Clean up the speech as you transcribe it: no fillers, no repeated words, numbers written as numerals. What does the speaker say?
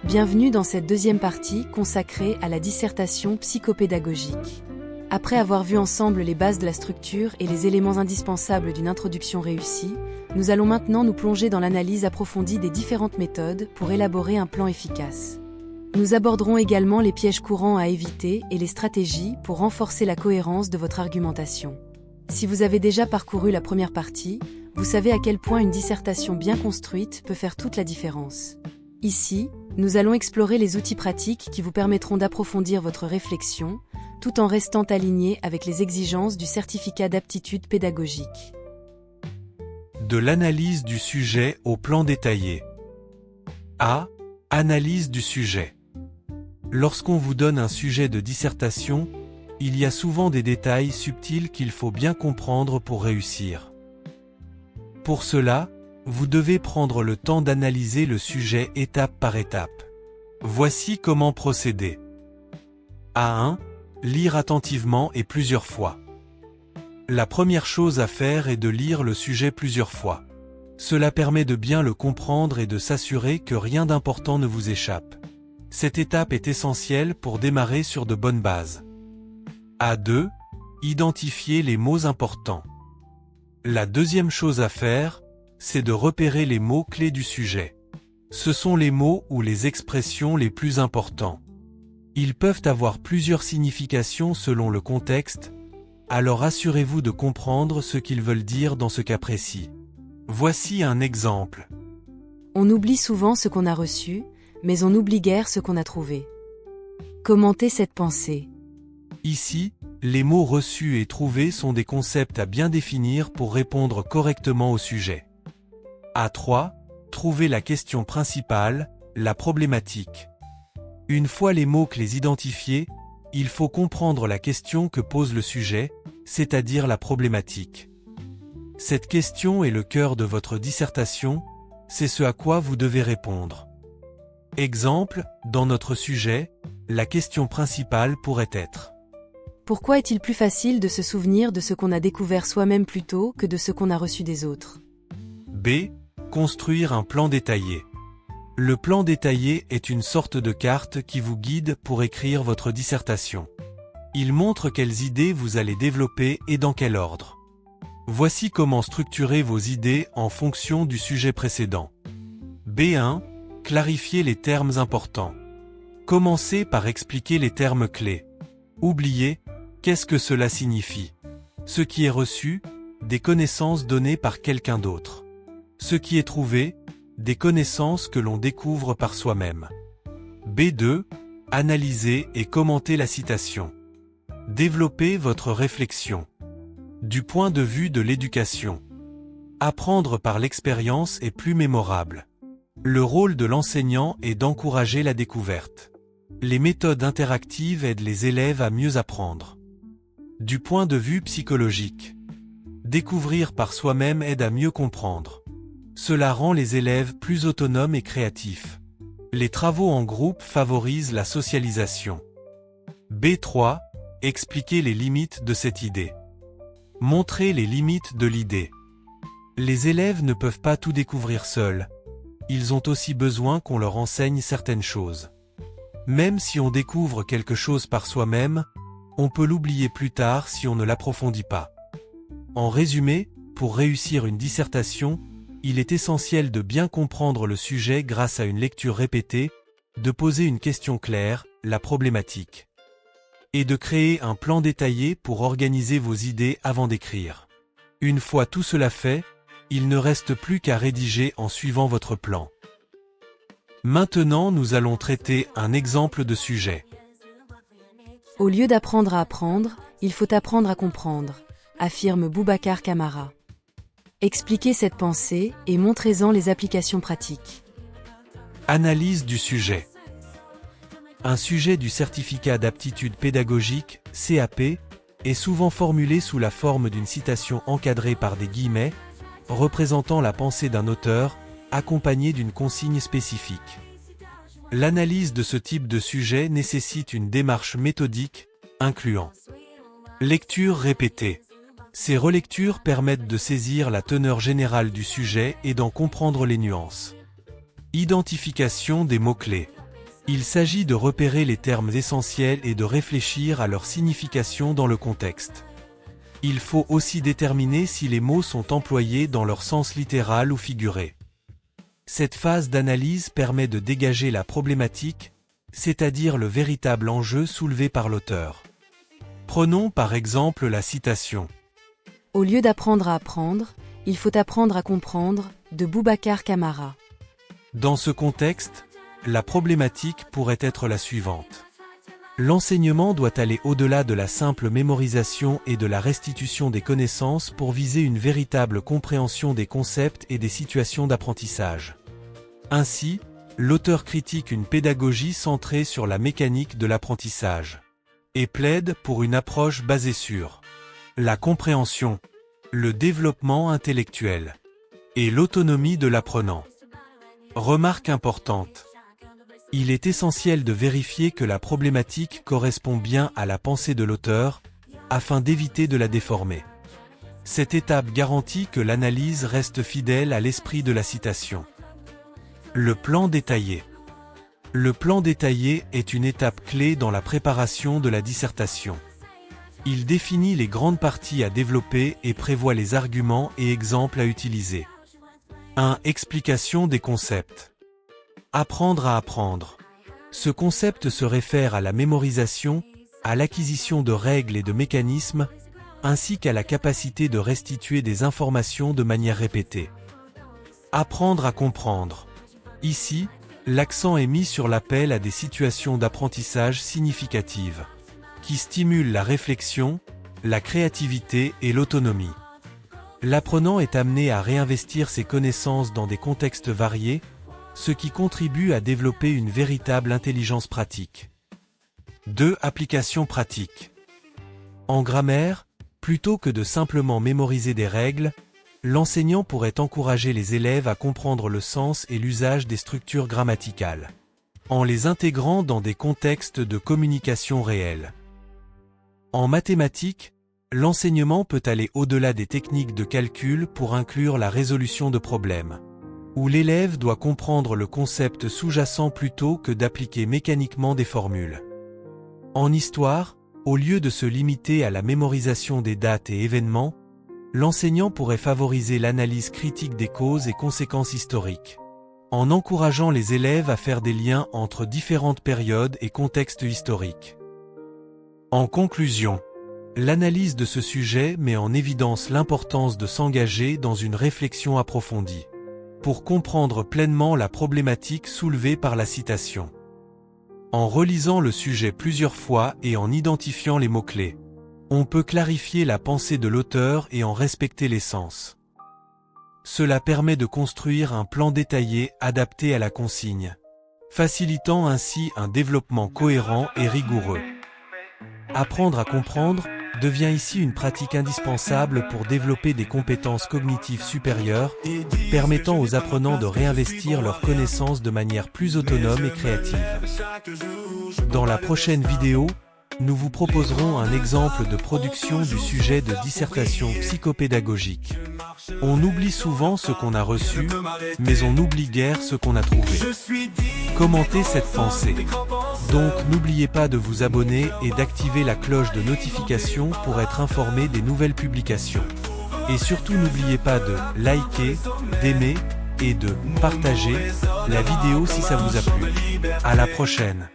Bienvenue dans cette deuxième partie consacrée à la dissertation psychopédagogique. Après avoir vu ensemble les bases de la structure et les éléments indispensables d'une introduction réussie, nous allons maintenant nous plonger dans l'analyse approfondie des différentes méthodes pour élaborer un plan efficace. Nous aborderons également les pièges courants à éviter et les stratégies pour renforcer la cohérence de votre argumentation. Si vous avez déjà parcouru la première partie, vous savez à quel point une dissertation bien construite peut faire toute la différence. Ici, nous allons explorer les outils pratiques qui vous permettront d'approfondir votre réflexion, tout en restant alignés avec les exigences du certificat d'aptitude pédagogique. De l'analyse du sujet au plan détaillé. A. Analyse du sujet. Lorsqu'on vous donne un sujet de dissertation, il y a souvent des détails subtils qu'il faut bien comprendre pour réussir. Pour cela, vous devez prendre le temps d'analyser le sujet étape par étape. Voici comment procéder. A1. Lire attentivement et plusieurs fois. La première chose à faire est de lire le sujet plusieurs fois. Cela permet de bien le comprendre et de s'assurer que rien d'important ne vous échappe. Cette étape est essentielle pour démarrer sur de bonnes bases. A2. Identifier les mots importants. La deuxième chose à faire, c'est de repérer les mots clés du sujet. Ce sont les mots ou les expressions les plus importants. Ils peuvent avoir plusieurs significations selon le contexte, alors assurez-vous de comprendre ce qu'ils veulent dire dans ce cas précis. Voici un exemple. On oublie souvent ce qu'on a reçu, mais on oublie guère ce qu'on a trouvé. Commentez cette pensée. Ici, les mots reçus et trouvés sont des concepts à bien définir pour répondre correctement au sujet. A3. Trouver la question principale, la problématique. Une fois les mots-clés identifiés, il faut comprendre la question que pose le sujet, c'est-à-dire la problématique. Cette question est le cœur de votre dissertation, c'est ce à quoi vous devez répondre. Exemple, dans notre sujet, la question principale pourrait être: pourquoi est-il plus facile de se souvenir de ce qu'on a découvert soi-même plus tôt que de ce qu'on a reçu des autres? B. Construire un plan détaillé. Le plan détaillé est une sorte de carte qui vous guide pour écrire votre dissertation. Il montre quelles idées vous allez développer et dans quel ordre. Voici comment structurer vos idées en fonction du sujet précédent. B1. Clarifier les termes importants. Commencez par expliquer les termes clés. Oubliez, qu'est-ce que cela signifie? Ce qui est reçu, des connaissances données par quelqu'un d'autre. Ce qui est trouvé, des connaissances que l'on découvre par soi-même. B2. Analyser et commenter la citation. Développez votre réflexion. Du point de vue de l'éducation. Apprendre par l'expérience est plus mémorable. Le rôle de l'enseignant est d'encourager la découverte. Les méthodes interactives aident les élèves à mieux apprendre. Du point de vue psychologique. Découvrir par soi-même aide à mieux comprendre. Cela rend les élèves plus autonomes et créatifs. Les travaux en groupe favorisent la socialisation. B3. Expliquer les limites de cette idée. Montrer les limites de l'idée. Les élèves ne peuvent pas tout découvrir seuls. Ils ont aussi besoin qu'on leur enseigne certaines choses. Même si on découvre quelque chose par soi-même, on peut l'oublier plus tard si on ne l'approfondit pas. En résumé, pour réussir une dissertation, il est essentiel de bien comprendre le sujet grâce à une lecture répétée, de poser une question claire, la problématique, et de créer un plan détaillé pour organiser vos idées avant d'écrire. Une fois tout cela fait, il ne reste plus qu'à rédiger en suivant votre plan. Maintenant, nous allons traiter un exemple de sujet. Au lieu d'apprendre à apprendre, il faut apprendre à comprendre, affirme Boubacar Camara. Expliquez cette pensée et montrez-en les applications pratiques. Analyse du sujet. Un sujet du certificat d'aptitude pédagogique, CAP, est souvent formulé sous la forme d'une citation encadrée par des guillemets, représentant la pensée d'un auteur, accompagnée d'une consigne spécifique. L'analyse de ce type de sujet nécessite une démarche méthodique, incluant lecture répétée. Ces relectures permettent de saisir la teneur générale du sujet et d'en comprendre les nuances. Identification des mots-clés. Il s'agit de repérer les termes essentiels et de réfléchir à leur signification dans le contexte. Il faut aussi déterminer si les mots sont employés dans leur sens littéral ou figuré. Cette phase d'analyse permet de dégager la problématique, c'est-à-dire le véritable enjeu soulevé par l'auteur. Prenons par exemple la citation. Au lieu d'apprendre à apprendre, il faut apprendre à comprendre, de Boubacar Camara. Dans ce contexte, la problématique pourrait être la suivante. L'enseignement doit aller au-delà de la simple mémorisation et de la restitution des connaissances pour viser une véritable compréhension des concepts et des situations d'apprentissage. Ainsi, l'auteur critique une pédagogie centrée sur la mécanique de l'apprentissage et plaide pour une approche basée sur la compréhension, le développement intellectuel et l'autonomie de l'apprenant. Remarque importante. Il est essentiel de vérifier que la problématique correspond bien à la pensée de l'auteur, afin d'éviter de la déformer. Cette étape garantit que l'analyse reste fidèle à l'esprit de la citation. Le plan détaillé. Le plan détaillé est une étape clé dans la préparation de la dissertation. Il définit les grandes parties à développer et prévoit les arguments et exemples à utiliser. 1. Explication des concepts. Apprendre à apprendre. Ce concept se réfère à la mémorisation, à l'acquisition de règles et de mécanismes, ainsi qu'à la capacité de restituer des informations de manière répétée. Apprendre à comprendre. Ici, l'accent est mis sur l'appel à des situations d'apprentissage significatives, qui stimulent la réflexion, la créativité et l'autonomie. L'apprenant est amené à réinvestir ses connaissances dans des contextes variés, ce qui contribue à développer une véritable intelligence pratique. 2. Application pratique. En grammaire, plutôt que de simplement mémoriser des règles, l'enseignant pourrait encourager les élèves à comprendre le sens et l'usage des structures grammaticales, en les intégrant dans des contextes de communication réelle. En mathématiques, l'enseignement peut aller au-delà des techniques de calcul pour inclure la résolution de problèmes, où l'élève doit comprendre le concept sous-jacent plutôt que d'appliquer mécaniquement des formules. En histoire, au lieu de se limiter à la mémorisation des dates et événements, l'enseignant pourrait favoriser l'analyse critique des causes et conséquences historiques, en encourageant les élèves à faire des liens entre différentes périodes et contextes historiques. En conclusion, l'analyse de ce sujet met en évidence l'importance de s'engager dans une réflexion approfondie, pour comprendre pleinement la problématique soulevée par la citation. En relisant le sujet plusieurs fois et en identifiant les mots-clés, on peut clarifier la pensée de l'auteur et en respecter l'essence. Cela permet de construire un plan détaillé adapté à la consigne, facilitant ainsi un développement cohérent et rigoureux. Apprendre à comprendre devient ici une pratique indispensable pour développer des compétences cognitives supérieures, permettant aux apprenants de réinvestir leurs connaissances de manière plus autonome et créative. Dans la prochaine vidéo, nous vous proposerons un exemple de production du sujet de dissertation psychopédagogique. On oublie souvent ce qu'on a reçu, mais on n'oublie guère ce qu'on a trouvé. Commentez cette pensée. Donc n'oubliez pas de vous abonner et d'activer la cloche de notification pour être informé des nouvelles publications. Et surtout n'oubliez pas de liker, d'aimer et de partager la vidéo si ça vous a plu. À la prochaine.